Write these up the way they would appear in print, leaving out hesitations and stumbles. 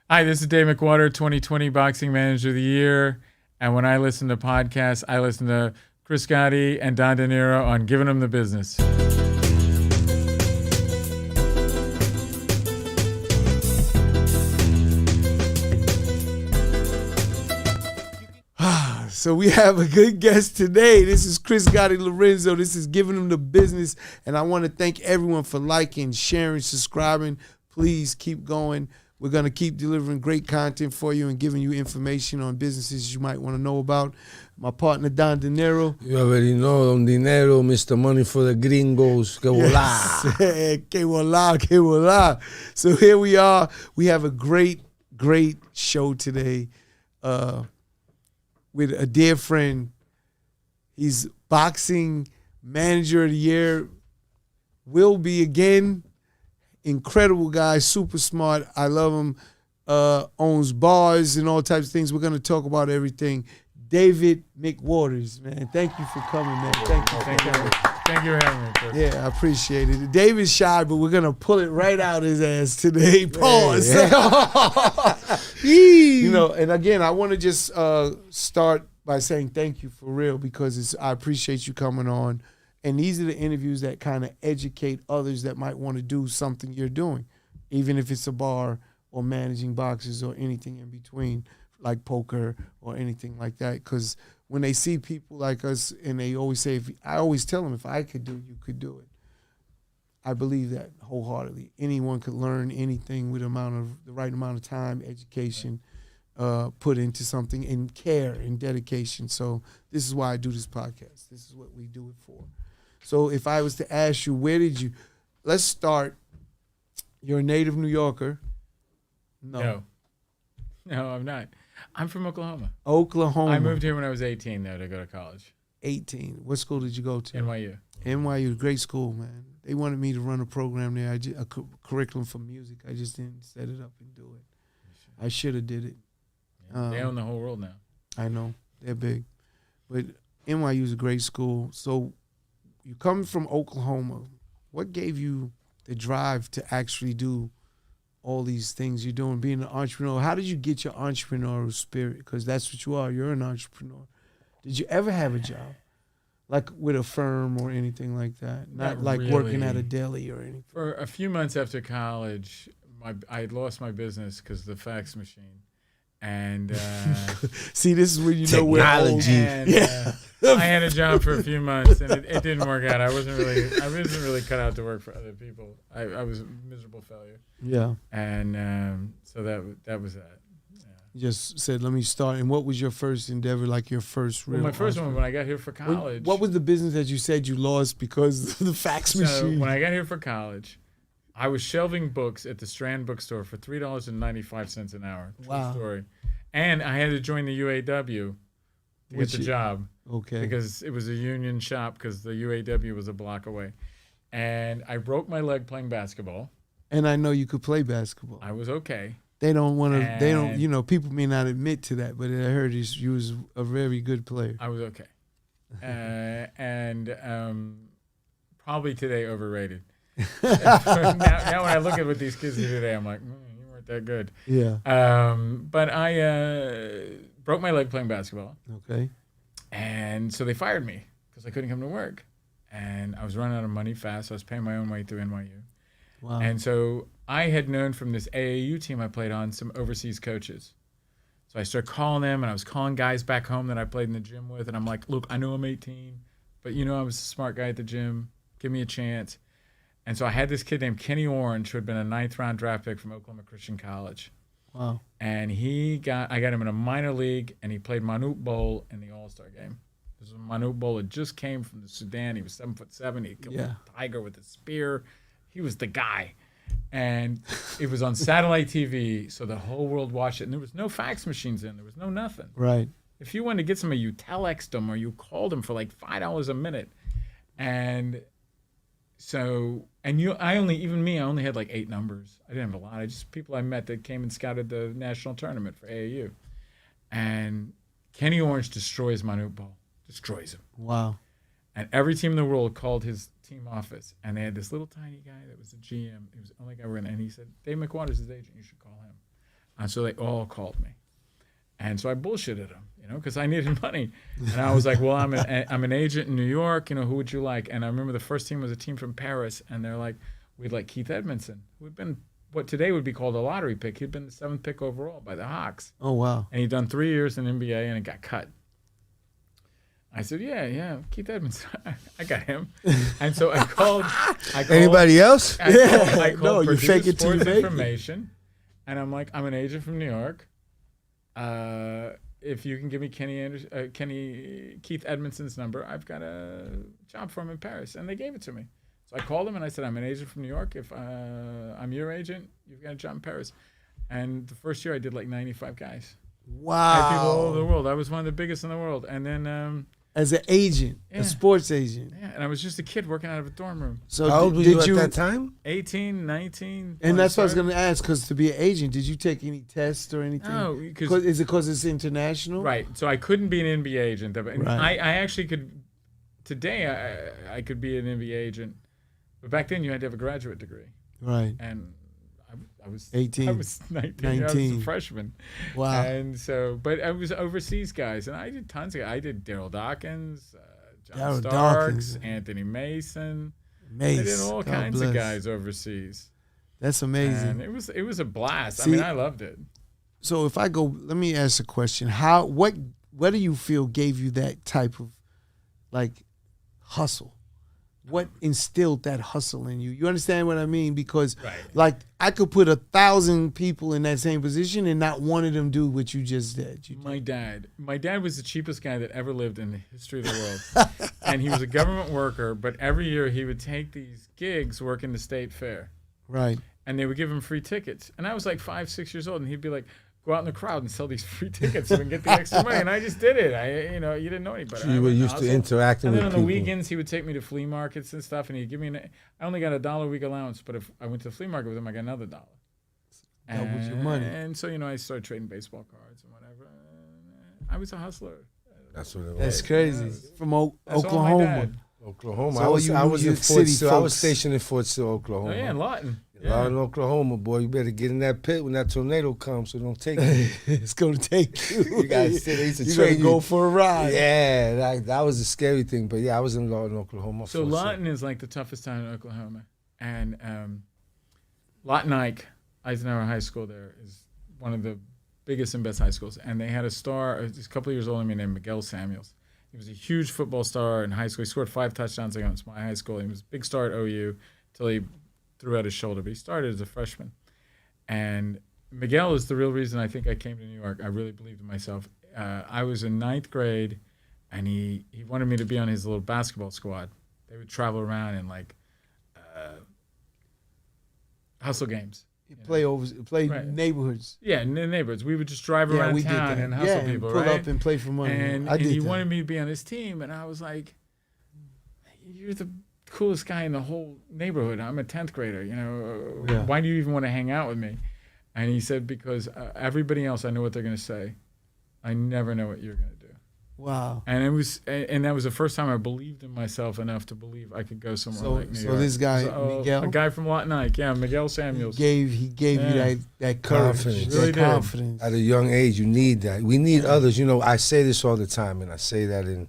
Hi, this is Dave McWater, 2020 Boxing Manager of the Year. And when I listen to podcasts, I listen to Chris Gotti and Don Dinero on Giving Them the Business. So we have a good guest today. This is Chris Gotti Lorenzo. This is Giving Them the Business. And I want to thank everyone for liking, sharing, subscribing. Please keep going. We're going to keep delivering great content for you and giving you information on businesses you might want to know about. My partner, Don Dinero. You already know, Don Dinero, Mr. Money for the Gringos. Que vola. Yes. Que vola, que vola. So here we are. We have a great show today with a dear friend. He's Boxing Manager of the Year. Will be again. Incredible guy, super smart. I love him. Owns bars and all types of things. We're going to talk about everything. David McWater, man. Thank you for coming, man. Thank you. Thank you for having me, Chris. Yeah, I appreciate it. David's shy, but we're going to pull it right out his ass today. Pause. You know, and again, I want to just start by saying thank you for real, because I appreciate you coming on. And these are the interviews that kind of educate others that might want to do something you're doing, even if it's a bar or managing boxes or anything in between, like poker or anything like that. Because when they see people like us, and they always say, I always tell them, if I could do it, you could do it. I believe that wholeheartedly. Anyone could learn anything with the right amount of time, education, put into something, and care and dedication. So this is why I do this podcast. This is what we do it for. So if I was to ask you, let's start. You're a native New Yorker. No, I'm not. I'm from Oklahoma. Oklahoma. I moved here when I was 18, though, to go to college. 18. What school did you go to? NYU. NYU, great school, man. They wanted me to run a program there, a curriculum for music. I just didn't set it up and do it. I should have did it. Yeah, they own the whole world now. I know. They're big. But NYU is a great school. So you come from Oklahoma. What gave you the drive to actually do all these things you're doing, being an entrepreneur? How did you get your entrepreneurial spirit? Because that's what you are. You're an entrepreneur. Did you ever have a job, like with a firm or anything like that? Not like really. Working at a deli or anything? For a few months after college, I had lost my business because of the fax machine. And see, this is when you know we're old. And, I had a job for a few months, and it didn't work out. I wasn't really cut out to work for other people. I was a miserable failure. Yeah. And so that was that. Yeah. You just said, let me start. And what was your first endeavor, like your first real? Well, my first one when I got here for college. What was the business that you said you lost because of the fax machine? When I got here for college, I was shelving books at the Strand bookstore for $3.95 an hour. True story. And I had to join the UAW to get the job. Okay. Because it was a union shop, because the UAW was a block away. And I broke my leg playing basketball. And I know you could play basketball. I was okay. They don't want to, people may not admit to that, but I heard you was a very good player. I was okay. And probably today overrated. now when I look at what these kids do today, I'm like, you weren't that good. Yeah. But I broke my leg playing basketball. Okay. And so they fired me because I couldn't come to work. And I was running out of money fast. I was paying my own way through NYU. Wow. And so I had known from this AAU team I played on some overseas coaches. So I started calling them, and I was calling guys back home that I played in the gym with. And I'm like, look, I know I'm 18, but I was a smart guy at the gym. Give me a chance. And so I had this kid named Kenny Orange, who had been a 9th-round draft pick from Oklahoma Christian College. Wow. And I got him in a minor league, and he played Manute Bol in the All-Star game. This was Manute Bol had just came from the Sudan. He was 7'7". He killed a tiger with a spear. He was the guy. And it was on satellite TV, so the whole world watched it. And there was no fax machines in. There was no nothing. Right. If you wanted to get somebody, you telexed them or you called them for like $5 a minute. And so, I only had like 8 numbers. I didn't have a lot. I just people I met that came and scouted the national tournament for AAU. And Kenny Orange destroys Manute Bol. Destroys him. Wow. And every team in the world called his team office, and they had this little tiny guy that was the GM. He was the only guy working there, and he said, Dave McWater's his agent. You should call him. And so they all called me. And so I bullshitted them, because I needed money. And I was like, well, I'm an agent in New York. Who would you like? And I remember the first team was a team from Paris. And they're like, we'd like Keith Edmondson, who had been what today would be called a lottery pick. He'd been the 7th pick overall by the Hawks. Oh, wow. And he'd done 3 years in NBA and it got cut. I said, yeah, Keith Edmondson. I got him. And so I called. Anybody else? I called No, you fake it till you Sports make it. Information. And I'm like, I'm an agent from New York. If you can give me Keith Edmondson's number, I've got a job for him in Paris. And they gave it to me. So I called him and I said, I'm an agent from New York. If I'm your agent, you've got a job in Paris. And the first year I did like 95 guys. Wow. I had people all over the world. I was one of the biggest in the world. And then... as an agent, Yeah. a sports agent. yeah, and I was just a kid working out of a dorm room. So How old were you at that time? 18, 19. And that's what I was going to ask, because to be an agent, did you take any tests or anything? No, because... Is it because it's international? Right. So I couldn't be an NBA agent. And Right. I actually could... Today, I could be an NBA agent. But back then, you had to have a graduate degree. Right. And I was 18. I was 19. I was a freshman. Wow. And so... But I was overseas guys. And I did tons of... I did Daryl Dawkins, John Daryl Starks, Dawkins. Anthony Mason. Mace. I did all God kinds bless. of guys overseas. That's amazing. And it was a blast. See- I loved it. So if I go, let me ask a question. What do you feel gave you that type of hustle? What instilled that hustle in you? You understand what I mean? Because Right. I could put 1,000 people in that same position and not one of them do what you just did. My dad was the cheapest guy that ever lived in the history of the world. And he was a government worker, but every year he would take these gigs working the state fair. Right. And they would give him free tickets. And I was like 5, 6 years old, and he'd be like, go out in the crowd and sell these free tickets and get the extra money. And I just did it. You didn't know any better. You were used to interacting And with then on people. the weekends, he would take me to flea markets and stuff, and he'd give me I only got $1 a week allowance, but if I went to the flea market with him, I got another $1. That was your money. And so, I started trading baseball cards and whatever. And I was a hustler. That's what it was. That's crazy. From That's all my Oklahoma. dad. Oklahoma. So I was you in New Fort York City Sill. I was folks. stationed in Fort Sill, Oh, Oklahoma. yeah, in Lawton. Out in Oklahoma, boy, you better get in that pit when that tornado comes, so don't take it. It's going to take you. You gotta sit. They used to You train gotta go for a ride. Yeah, that was a scary thing. But yeah, I was in Lawton, Oklahoma. So for Lawton is like the toughest town in Oklahoma. And Lawton Ike, Eisenhower High School there, is one of the biggest and best high schools. And they had a star, just a couple of years older than me, named Miguel Samuels. He was a huge football star in high school. He scored 5 touchdowns against my high school. He was a big star at OU until he threw out his shoulder. But he started as a freshman. And Miguel is the real reason I think I came to New York. I really believed in myself. I was in 9th grade, and he wanted me to be on his little basketball squad. They would travel around in hustle games. Play Right. neighborhoods. Yeah, in the neighborhoods. We would just drive Yeah, around we did town that. and hustle and people, pull right? up and play for money. And I did he that. wanted me to be on his team, and I was like, "You're the coolest guy in the whole neighborhood. I'm a 10th grader. Yeah. Why do you even want to hang out with me?" And he said, "Because everybody else, I know what they're going to say. I never know what you're going to do." Wow. And that was the first time I believed in myself enough to believe I could go somewhere like New York. So this guy, Miguel, a guy from Lawton Ike, Miguel Samuels. he gave Yeah. you that courage, Confidence. Really that did. confidence. At a young age, you need that. We need others. I say this all the time, and I say that in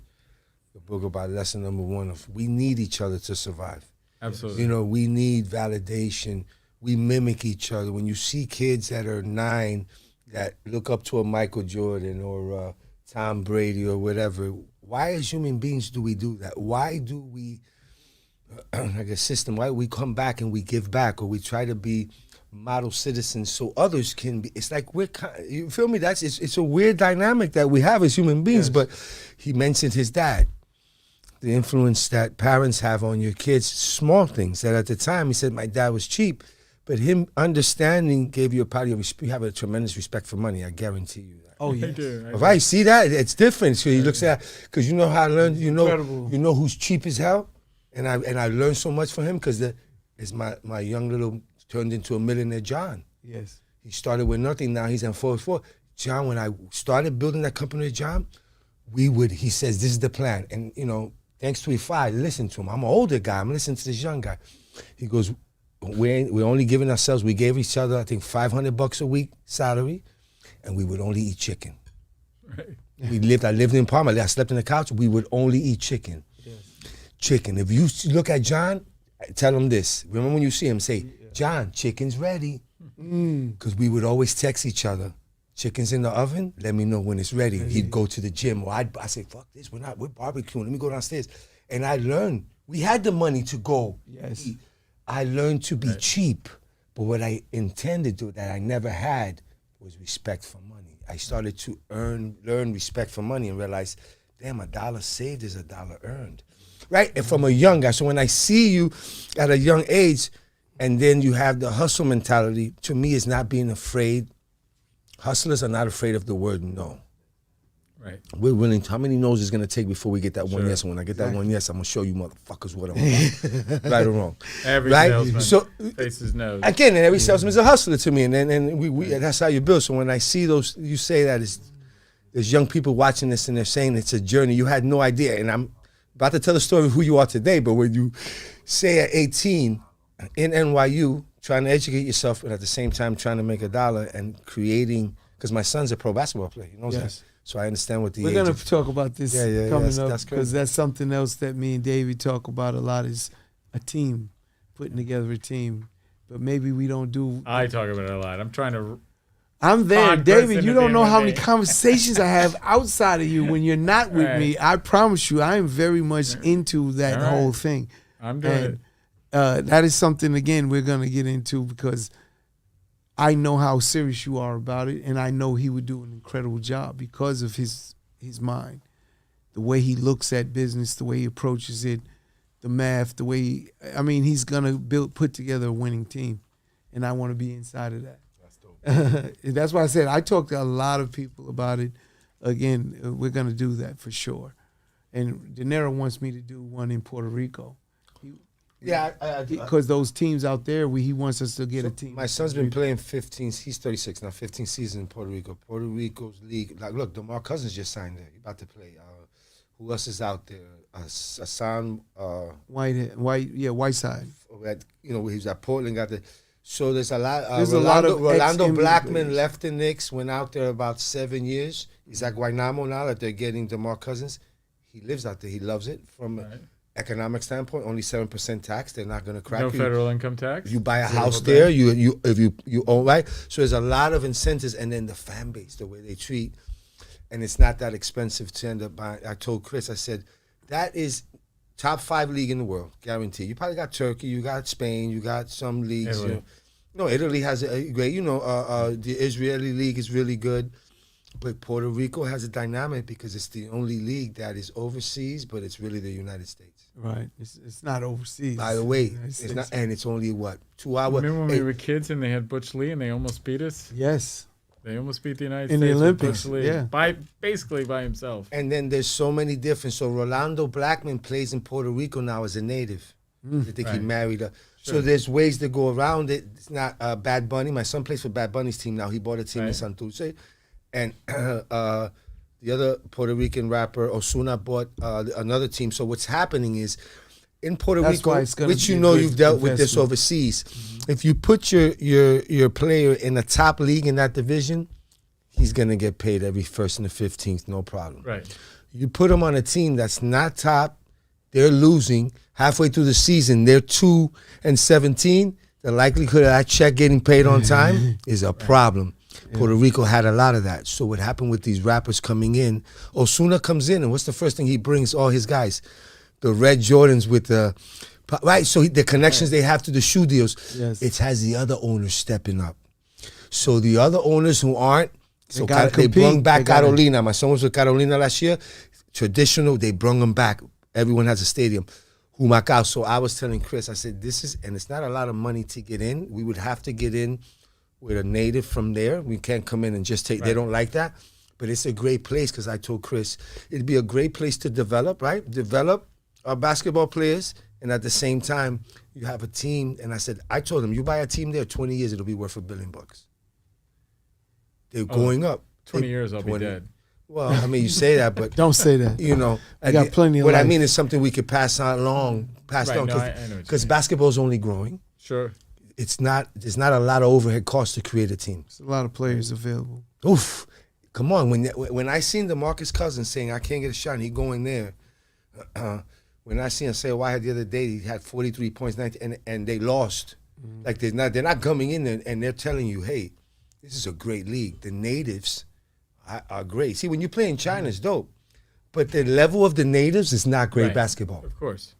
the book about lesson number 1 of we need each other to survive. Absolutely. We need validation. We mimic each other. When you see kids that are 9 that look up to a Michael Jordan or Tom Brady or whatever, why as human beings do we do that? Why do we, like a system, why do we come back and we give back, or we try to be model citizens so others can be? It's like you feel me? It's a weird dynamic that we have as human beings. Yes. But he mentioned his dad, the influence that parents have on your kids, small things that at the time he said my dad was cheap, but him understanding gave you a part of your respect. You have a tremendous respect for money, I guarantee you that. Oh, I yes. do. If I see that, it's different. So he looks at, because you know how I learned, Incredible. you know who's cheap as hell, and I learned so much from him because it's my young little turned into a millionaire John. Yes. He started with nothing. Now he's in 4-4. John, when I started building that company with John, he says, this is the plan. And, thanks to Ifa, I listened to him. I'm an older guy. I'm listening to this young guy. He goes, we're only giving ourselves, we gave each other, I think, $500 a week salary, and we would only eat chicken. Right. I lived in Parma, I slept in the couch, we would only eat chicken. Yes. Chicken. If you look at John, tell him this. Remember when you see him, say, John, chicken's ready. Because we would always text each other. Chicken's in the oven, let me know when it's ready. He'd go to the gym, or I'd say, fuck this, we're barbecuing, let me go downstairs. And I learned, we had the money to go eat. I learned to be cheap, but what I intended to, that I never had, was respect for money. I started to learn respect for money and realize, damn, $1 saved is $1 earned, right? And from a young guy, so when I see you at a young age, and then you have the hustle mentality, to me, is not being afraid. Hustlers are not afraid of the word no. Right. We're willing to, how many no's is it gonna take before we get that one yes? And when I get that one yes, I'm gonna show you motherfuckers what I'm about. Right or wrong. Every right? salesman faces no's. Again, and every salesman is a hustler to me, and we that's how you build. So when I see those, you say that there's young people watching this and they're saying it's a journey. You had no idea, and I'm about to tell the story of who you are today, but when you say at 18, in NYU, trying to educate yourself, but at the same time trying to make $1 and creating, because my son's a pro basketball player, he knows that. So I understand what the We're going to talk about this coming up, because that's something else that me and Davey talk about a lot, is a team, putting together a team. But maybe we don't do. I talk about it a lot. I'm trying to. I'm there, David. You don't know how many conversations I have outside of you when you're not with me. I promise you, I am very much into that whole thing. I'm doing it. That is something, again, we're going to get into, because I know how serious you are about it, and I know he would do an incredible job because of his mind, the way he looks at business, the way he approaches it, the math, the way he's going to put together a winning team, and I want to be inside of that. That's dope. That's why I said I talked to a lot of people about it. Again, we're going to do that for sure. And Dinero wants me to do one in Puerto Rico. Because those teams out there, he wants us to get a team. My son's been playing 15, he's 36 now, 15 seasons in Puerto Rico. Puerto Rico's league, like, look, DeMar Cousins just signed there. He's about to play. Who else is out there? Hassan. Whiteside. You know, he's at Portland, got the. So there's a lot. There's a lot of Rolando Blackman left the Knicks, went out there about 7 years. He's at Guaynamo now that they're getting DeMar Cousins. He lives out there. He loves it. From economic standpoint, only 7% tax. They're not going to crack you. No federal income tax. You buy a house there. If you own, right. So there's a lot of incentives, and then the fan base, the way they treat, and it's not that expensive to end up buying. I told Chris, I said, that is top 5 league in the world, guaranteed. You probably got Turkey, you got Spain, you got some leagues. Italy. Italy has a great. The Israeli league is really good. But Puerto Rico has a dynamic because it's the only league that is overseas, but it's really the United States. Right. It's not overseas. By the way, it's not, and it's only 2 hours. Remember when we were kids and they had Butch Lee and they almost beat us? Yes. They almost beat the United in States the Olympics. With Butch Lee, basically by himself. And then there's so many different. So Rolando Blackman plays in Puerto Rico now as a native. I think he married her. Sure. So there's ways to go around it. It's not Bad Bunny. My son plays for Bad Bunny's team now. He bought a team in Santurce. And the other Puerto Rican rapper, Ozuna, bought another team. So what's happening is, in Puerto Rico, which you've dealt with this overseas, if you put your player in a top league in that division, he's going to get paid every 1st and the 15th, no problem. Right. You put him on a team that's not top, they're losing. Halfway through the season, they're 2-17. The likelihood of that check getting paid on time is a problem. Puerto Rico had a lot of that. So what happened with these rappers coming in, Ozuna comes in, and what's the first thing he brings? All his guys. The red Jordans with the, right? So the connections they have to the shoe deals. Yes. It has the other owners stepping up. So the other owners who aren't, they brought back Carolina. My son was with Carolina last year. Traditional, they brought them back. Everyone has a stadium. Humacao. So I was telling Chris, I said, and it's not a lot of money to get in. We would have to get in with a native from there. We can't come in and just take, they don't like that. But it's a great place, because I told Chris, it'd be a great place to develop, right? Develop our basketball players, and at the same time, you have a team. And I told him, you buy a team there, 20 years, it'll be worth $1 billion. They're going up. 20 years, I'll be dead. Well, I mean, you say that, but don't say that. I got plenty of what life. I mean is something we could pass on, because basketball's only growing. Sure. there's not a lot of overhead costs to create a team. There's a lot of players available. Oof, come on. When I seen DeMarcus Cousins saying I can't get a shot, and he going there. When I seen him say Whitehead the other day, he had 43 points, 19, and they lost. Like they're not coming in there and they're telling you, hey, this is a great league. The natives are great. See, when you play in China, it's dope, but the level of the natives is not great basketball. Of course.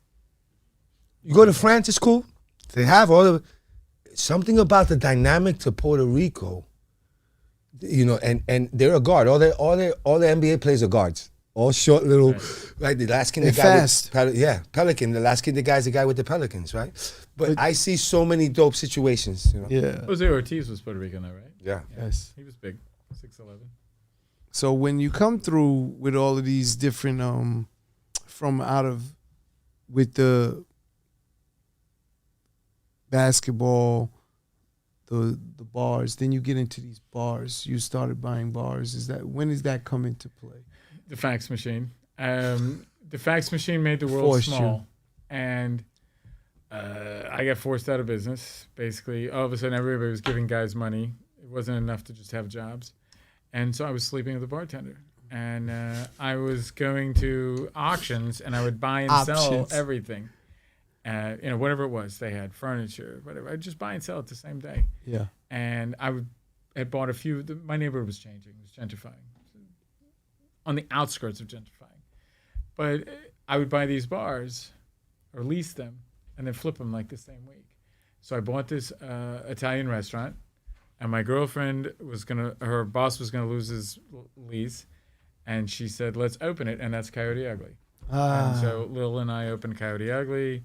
You go to France, it's cool. They have all the something about the dynamic to Puerto Rico. You know, and they're a guard. All the NBA players are guards. All short little, right? The last kid, the guy fast. Pelican. The last kid, the guy's the guy with the Pelicans, right? But I see so many dope situations. You know? Yeah. Jose Ortiz was Puerto Rican, though, right? Yeah. Yes. He was big, 6'11". So when you come through with all of these different with the basketball, the bars, then you get into these bars. You started buying bars. When does that come into play? The fax machine. The fax machine made the world Forced small, and I got forced out of business. Basically, all of a sudden, everybody was giving guys money. It wasn't enough to just have jobs, and so I was sleeping with a bartender. And I was going to auctions, and I would buy and sell everything. Whatever it was, they had furniture, whatever. I'd just buy and sell it the same day. Yeah. And had bought a few. My neighborhood was changing. It was gentrifying. On the outskirts of gentrifying. But I would buy these bars or lease them and then flip them like the same week. So I bought this Italian restaurant, and my girlfriend her boss was gonna lose his lease, and she said, let's open it, and that's Coyote Ugly. And so Lil and I opened Coyote Ugly,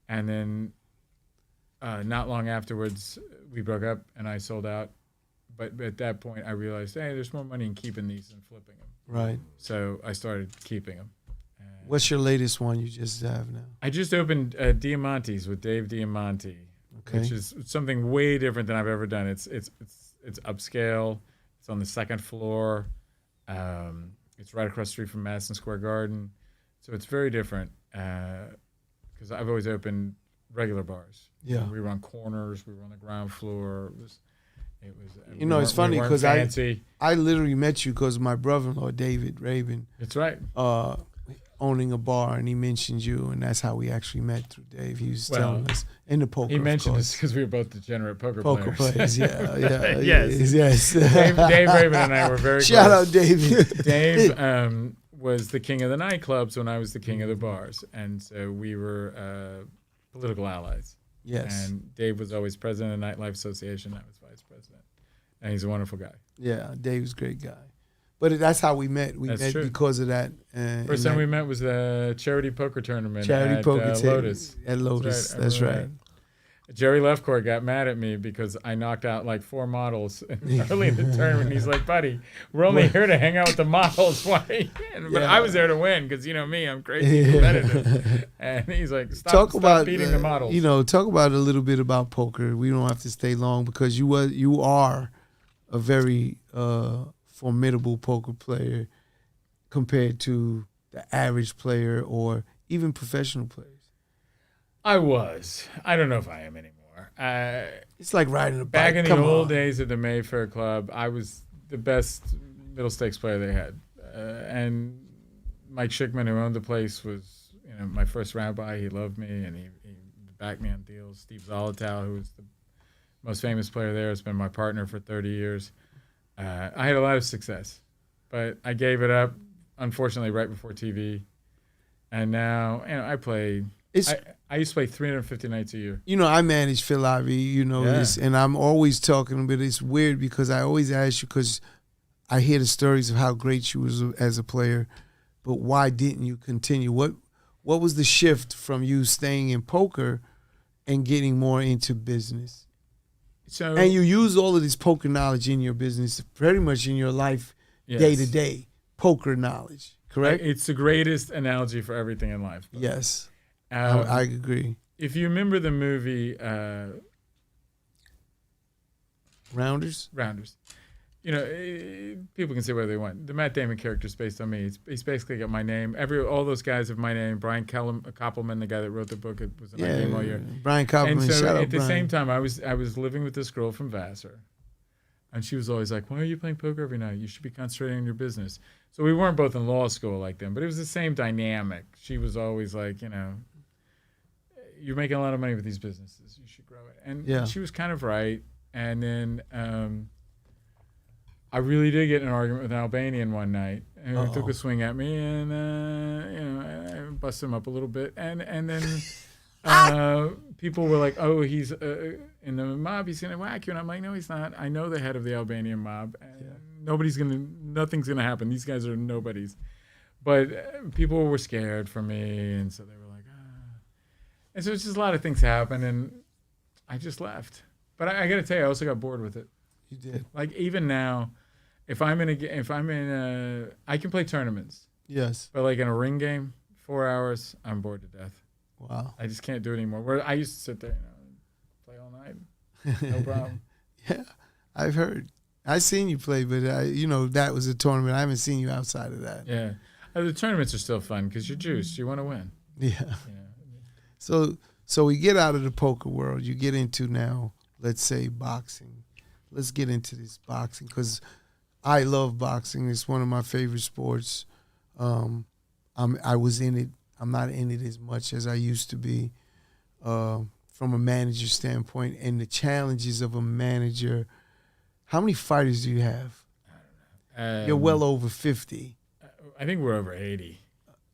and then not long afterwards, we broke up and I sold out. But at that point, I realized, hey, there's more money in keeping these than flipping them. Right. So I started keeping them. What's your latest one you just have now? I just opened Diamante's with Dave Diamante, which is something way different than I've ever done. It's upscale. It's on the second floor. It's right across the street from Madison Square Garden. So it's very different because I've always opened regular bars. Yeah. So we were on corners. We were on the ground floor. It was. It's funny because I literally met you because my brother-in-law David Rabin. That's right. Owning a bar, and he mentioned you, and that's how we actually met through Dave. He was telling us in the poker. He mentioned us because we were both degenerate poker players. Yeah. Yes. Dave Rabin and I were very Shout close. out David. Dave was the king of the nightclubs when I was the king of the bars, and so we were political allies. Yes. And Dave was always president of the Nightlife Association. I was vice president, and he's a wonderful guy. Yeah, Dave's a great guy. But that's how we met. We met because of that. First time we met was the charity poker tournament at Lotus. At Lotus, that's right. Jerry Leftcourt got mad at me because I knocked out like 4 models early in the tournament. He's like, buddy, we're only here to hang out with the models. Why? But I was there to win because, you know me, I'm crazy competitive. And he's like, stop beating the models. Talk about a little bit about poker. We don't have to stay long because you are a very formidable poker player compared to the average player or even professional players. I was. I don't know if I am anymore. It's like riding a bike. Back in the old days of the Mayfair Club, I was the best middle stakes player they had. And Mike Schickman, who owned the place, was my first rabbi. He loved me, and he backed me on deals. Steve Zolotow, who was the most famous player there, has been my partner for 30 years. I had a lot of success, but I gave it up, unfortunately, right before TV. And now, I play. I used to play 350 nights a year. I manage Phil Ivey, this, and I'm always talking, but it's weird because I always ask you because I hear the stories of how great you was as a player, but why didn't you continue? What was the shift from you staying in poker and getting more into business? And you use all of this poker knowledge in your business, pretty much in your life, day to day, poker knowledge, correct? It's the greatest analogy for everything in life. Yes, I agree. If you remember the movie Rounders, people can say what they want. The Matt Damon character is based on me. He's basically got my name. All those guys have my name. Brian Koppelman, the guy that wrote the book, it was in my name all year. Brian Koppelman. And so shout out at the Brian. same time, I was living with this girl from Vassar, and she was always like, "Why are you playing poker every night? You should be concentrating on your business." So we weren't both in law school like them, but it was the same dynamic. She was always like, you're making a lot of money with these businesses. You should grow it. And she was kind of right. And then I really did get in an argument with an Albanian one night. And he took a swing at me, and I busted him up a little bit. And then people were like, "Oh, he's in the mob. He's gonna whack you." And I'm like, "No, he's not. I know the head of the Albanian mob. And nothing's gonna happen. These guys are nobodies." But people were scared for me, and so they were like, "Ah." And so it's just a lot of things happened, and I just left. But I got to tell you, I also got bored with it. You did. Like even now, I can play tournaments. Yes. But like in a ring game, 4 hours, I'm bored to death. Wow. I just can't do it anymore. Where I used to sit there, and play all night, no problem. Yeah, I've heard. I seen you play, but that was a tournament. I haven't seen you outside of that. Yeah, the tournaments are still fun because you're juiced. You want to win. Yeah. So we get out of the poker world. You get into now, let's say, boxing. Let's get into this boxing because I love boxing. It's one of my favorite sports. I was in it. I'm not in it as much as I used to be from a manager standpoint. And the challenges of a manager. How many fighters do you have? I don't know. You're well over 50. I think we're over 80.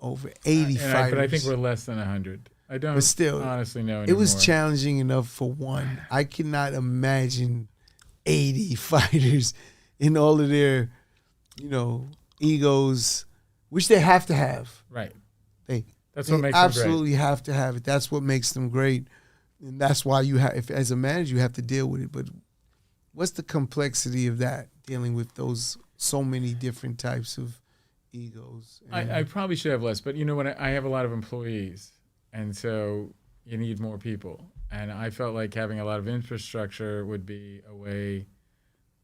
Over 80 fighters. But I think we're less than 100. I don't honestly know anymore. It was challenging enough for one. I cannot imagine 80 fighters in all of their, egos, which they have to have. Right. That's what makes them great. Absolutely have to have it. That's what makes them great. And that's why you have, as a manager, you have to deal with it. But what's the complexity of that, dealing with those so many different types of egos? I probably should have less, but when I have a lot of employees, and so you need more people. And I felt like having a lot of infrastructure would be a way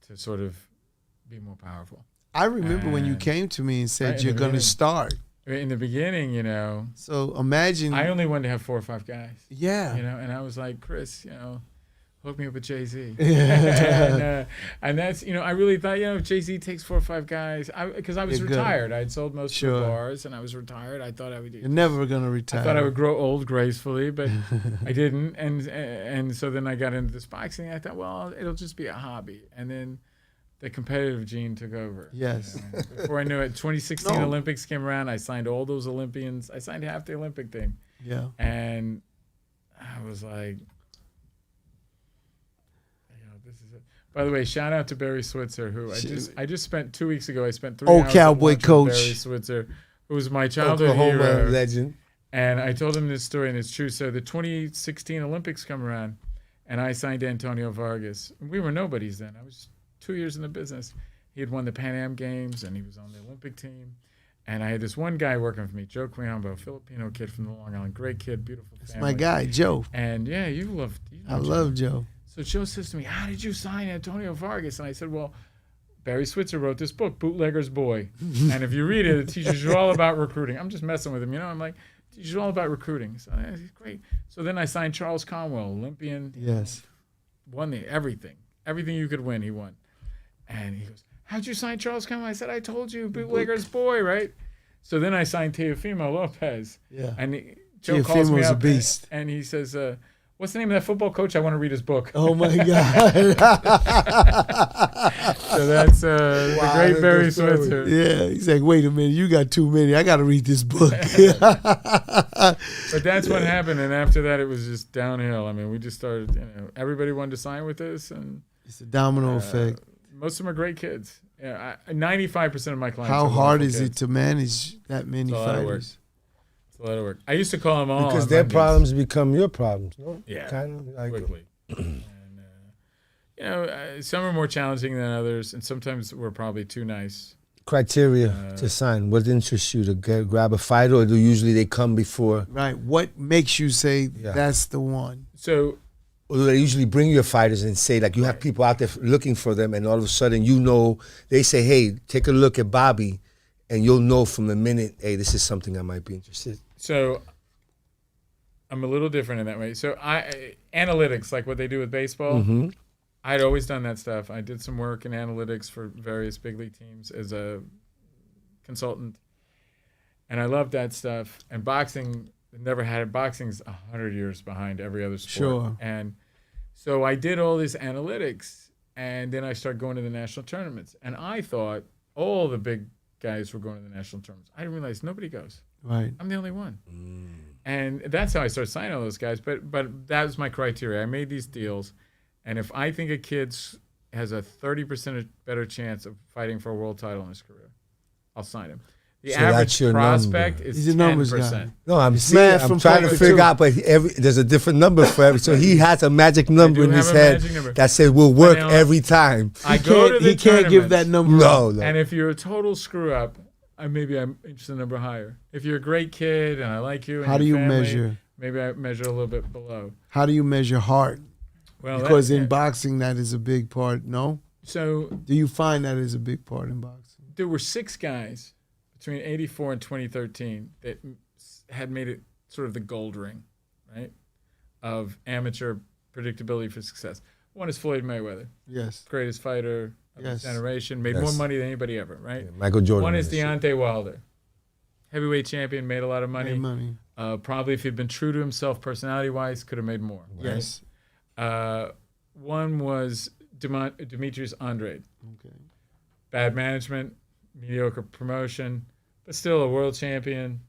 to sort of be more powerful. I remember when you came to me and said you're going to start. In the beginning, So imagine. I only wanted to have 4 or 5 guys. Yeah. And I was like, Chris, hook me up with Jay-Z. Yeah. And that's, I really thought, if Jay-Z takes 4 or 5 guys, because I was retired. I'd sold most of the bars, and I was retired. I thought I would do. You're never going to retire. I thought I would grow old gracefully, but I didn't. And so then I got into this boxing. I thought, well, it'll just be a hobby. And then the competitive gene took over. Yes. Before I knew it, 2016 Olympics came around. I signed all those Olympians. I signed half the Olympic team. Yeah. And I was like, this is it. By the way, shout out to Barry Switzer, who I just spent 2 weeks ago. I spent 3 hours Cowboy with coach Barry Switzer, who was my childhood Oklahoma hero. legend. And I told him this story, and it's true. So the 2016 Olympics come around, and I signed Antonio Vargas. We were nobodies then. I was 2 years in the business. He had won the Pan Am Games, and he was on the Olympic team. And I had this one guy working for me, Joe Quiambo, Filipino kid from the Long Island, great kid, beautiful family. That's my guy, Joe. And yeah, I love Joe. So Joe says to me, "How did you sign Antonio Vargas?" And I said, "Well, Barry Switzer wrote this book, Bootlegger's Boy. And if you read it, it teaches you all about recruiting." I'm just messing with him, I'm like, it teaches you all about recruiting. So he's great. So then I signed Charles Conwell, Olympian. Yes. Won everything. Everything you could win, he won. And he goes, "How'd you sign Charles Conwell?" I said, "I told you, Bootlegger's Boy, right?" So then I signed Teofimo Lopez. Yeah. And Joe calls me Teofimo's up a beast. and he says, "What's the name of that football coach? I want to read his book." Oh my God. So that's the great Barry Switzer. Yeah. He's like, "Wait a minute, you got too many. I got to read this book." But that's what happened. And after that, it was just downhill. I mean, we just started, everybody wanted to sign with us. And it's a domino effect. Most of them are great kids. Yeah, 95% of my clients. How are hard is kids. it to manage that many fighters? It's a lot of work. I used to call them all because their problems become your problems. No? Yeah, kind of like quickly. And, some are more challenging than others, and sometimes we're probably too nice. Criteria to sign. What interests you to grab a fighter, or do usually they come before? Right. What makes you say that's the one? So Or they usually bring your fighters and say, like, you have people out there looking for them, and all of a sudden, they say, hey, take a look at Bobby, and you'll know from the minute, hey, this is something I might be interested in. So I'm a little different in that way. So analytics, like what they do with baseball, I'd always done that stuff. I did some work in analytics for various big league teams as a consultant, and I loved that stuff. And boxing, never had it. Boxing's 100 years behind every other sport. Sure. And so I did all this analytics, and then I started going to the national tournaments. And I thought all the big guys were going to the national tournaments. I didn't realize nobody goes. Right. I'm the only one. And that's how I started signing all those guys. But that was my criteria. I made these deals, and if I think a kid has a 30% better chance of fighting for a world title in his career, I'll sign him. The So average that's your prospect number. is He's a numbers 10%. guy. No, I'm math I'm from trying to poker, figure too. out, but there's a different number for every. So he has a magic number in have his a head magic number. that says will work now- every time. I go to the He can't give that tournaments, number. No. and if you're a total screw up, maybe I'm interested in a number higher. If you're a great kid and I like you, and How do your you family, measure? Maybe I measure a little bit below. How do you measure heart? Well, Because in yeah. boxing, that is a big part. No? So Do you find that is a big part in boxing? there were 6 guys between 84 and 2013 that had made it sort of the gold ring, right, of amateur predictability for success. One is Floyd Mayweather, Yes. greatest fighter of his Yes. generation, made Yes. more money than anybody ever, right? Michael Jordan. One is did that shit. Deontay Wilder, heavyweight champion, made a lot of money. Hey, money. Probably if he'd been true to himself personality-wise, could have made more. Right? Yes. One was Demetrius Andrade. Okay. Bad management, mediocre promotion, but still a world champion,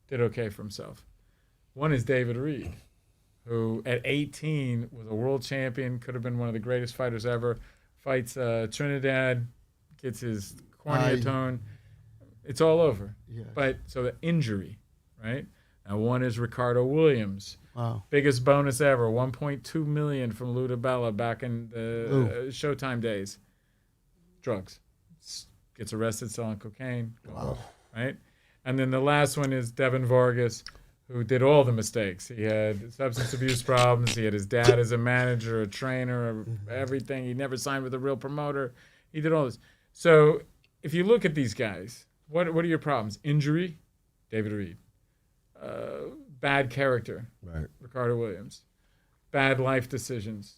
did okay for himself. One is David Reed, who at 18 was a world champion, could have been one of the greatest fighters ever, fights Trinidad, gets his cornea tone. It's all over. Yes. But so the injury, right? Now one is Ricardo Williams. Wow. Biggest bonus ever, $1.2 million from Lou DiBella back in the Showtime days. Drugs. Gets arrested selling cocaine. Wow. Right? And then the last one is Devin Vargas, who did all the mistakes. He had substance abuse problems. He had his dad as a manager, a trainer, everything. He never signed with a real promoter. He did all this. So if you look at these guys, what are your problems? Injury, David Reed. Bad character, Right. Ricardo Williams. Bad life decisions,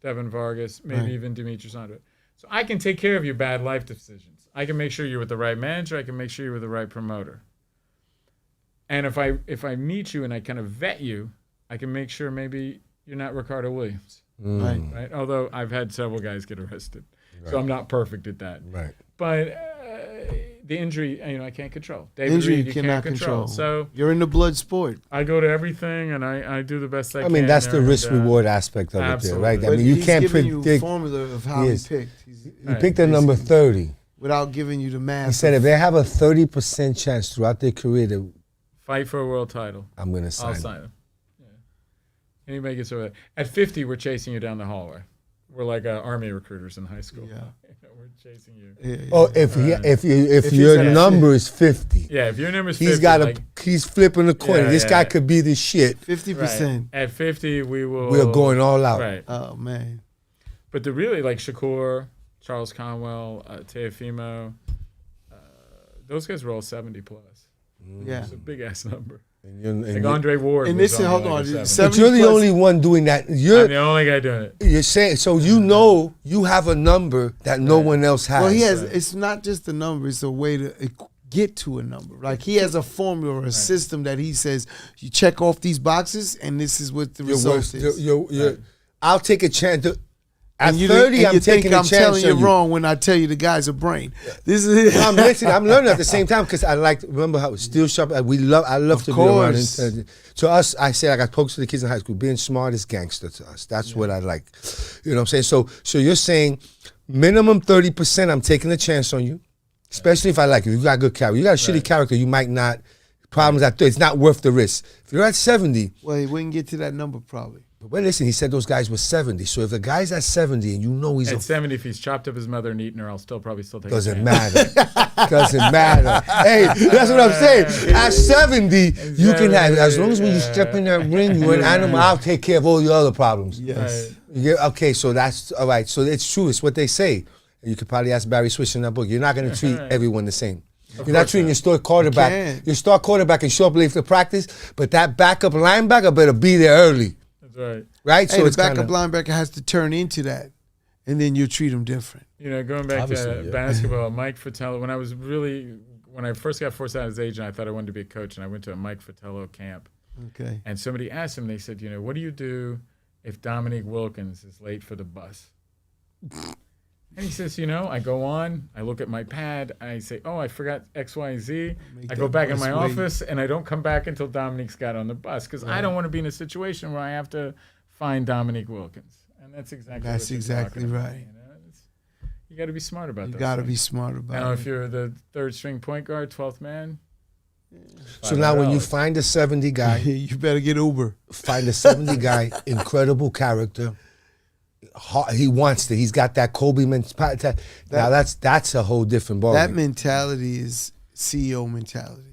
Devin Vargas, maybe Right. even Demetrius Andrade. So I can take care of your bad life decisions. I can make sure you're with the right manager. I can make sure you're with the right promoter. And if I meet you and I kind of vet you, I can make sure maybe you're not Ricardo Williams, Right. right? Although I've had several guys get arrested, so I'm not perfect at that. Right. But the injury, I can't control. David Injury Reed, you you cannot can't control. So you're in the blood sport. I go to everything and I do the best I can. I mean, that's the there, and, risk reward aspect of it, there, absolutely. right? I But mean, you he's can't giving you predict. formula of how He he is. picked. You picked the number 30. Without giving you the math. He said if they have a 30% chance throughout their career, that fight for a world title. I'm going to I'll sign. sign him. Yeah. Anybody gets over that. At 50, we're chasing you down the hallway. We're like army recruiters in high school. Yeah. We're chasing you. Yeah, yeah. Oh, if If your he's at number is 50, Yeah, if your number's 50, he's got he's flipping the coin. Yeah, This yeah. guy could be the shit. 50%. At 50, we're We're going all out. Right. Oh man. But the really, like Shakur, Charles Conwell, Teofimo, those guys were all 70 plus. Yeah. It's a big ass number. And Like Andre Ward. And was this is only hold like on. a 70. 70 but you're the plus- only one doing that. I'm You're the only guy doing it. you're saying so you know you have a number that no one else has. Well, he has. It's not just a number; it's a way to get to a number. Like he has a formula or a system that he says you check off these boxes, and this is what the Your result worst- is. you're- I'll take a chance. At And you 30, and I'm you taking think a I'm chance telling you on you. wrong when I tell you the guy's a brain. This is No, I'm listening. I'm learning at the same time because I like remember how Steel Sharp. I love to be around. course. To us, I say like I spoke to the kids in high school. Being smart is gangster to us. That's what I like. You know what I'm saying? So you're saying minimum 30%. I'm taking a chance on you, especially if I like you. You got good character. You got a shitty character. You might not. Problems at 30. It's not worth the risk. If you're at 70, well, he wouldn't get to that number probably. But listen, he said those guys were 70. So if the guy's at 70 and you know he's At 70, if he's chopped up his mother and eaten her, I'll probably still take doesn't his matter. Doesn't matter. Hey, that's what I'm saying. At 70, you can have, as long as when you step in that ring, you're an animal, I'll take care of all your other problems. Yes. Okay, so that's all right. So it's true. It's what they say. You could probably ask Barry Swish in that book. You're not going to treat everyone the same. You're not treating your star quarterback. Your star quarterback can show up late for practice, but that backup linebacker better be there early. That's right. Right? Hey, So the it's backup kinda, linebacker has to turn into that, and then you treat him different. You know, going back Obviously, to yeah. basketball, Mike Fratello, when I first got forced out as agent, I thought I wanted to be a coach, and I went to a Mike Fratello camp. Okay. And somebody asked him, they said, you know, what do you do if Dominique Wilkins is late for the bus? And he says, you know, I go on, I look at my pad, I say, oh, I forgot X, Y, Z. I go back in my office, and I don't come back until Dominique's got on the bus because I don't want to be in a situation where I have to find Dominique Wilkins. And that's exactly what you're talking about, right. you know? You got to be smart about that. You got to be smart about Now, it. if you're the third string point guard, 12th man. so now when you $5. find a 70 guy, You better get Uber. find a 70 guy, incredible character. He wants to. He's got that Kobe mentality. Now that's a whole different ballgame. That mentality is CEO mentality.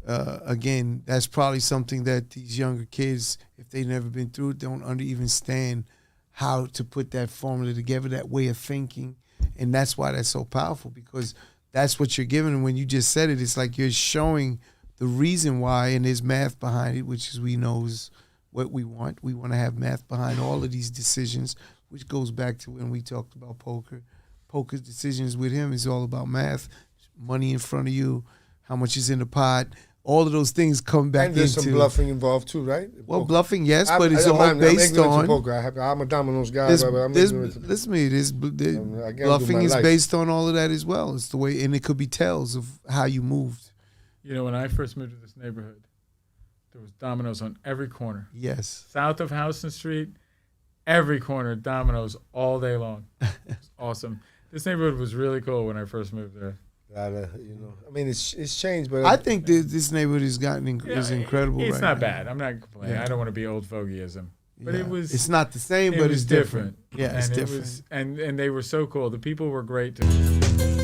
Again, that's probably something that these younger kids, if they've never been through it, don't even understand how to put that formula together, that way of thinking. And that's why that's so powerful, because that's what you're giving. And when you just said it, it's like you're showing the reason why, and there's math behind it, which is we know is what we want. We want to have math behind all of these decisions, which goes back to when we talked about poker. Poker's decisions with him is all about math, money in front of you, how much is in the pot. All of those things come back and there's into some bluffing involved too, right? Well, Poker. bluffing, yes, but it's all based on. Poker. I'm a dominoes guy. But I'm ignorant to poker. Listen to me, I gotta do bluffing my is life. based on all of that as well. It's the way, and it could be tells of how you moved. You know, when I first moved to this neighborhood, there was Domino's on every corner. Yes. South of Houston Street, every corner, Domino's all day long. It's awesome. This neighborhood was really cool when I first moved there. You know, I mean, it's changed, but I think this neighborhood has gotten is incredible. It's right not now. bad. I'm not complaining. Yeah. I don't want to be old fogeyism. But it was. It's not the same, It but was it's different. Yeah, it's and different. It was, and they were so cool. The people were great too.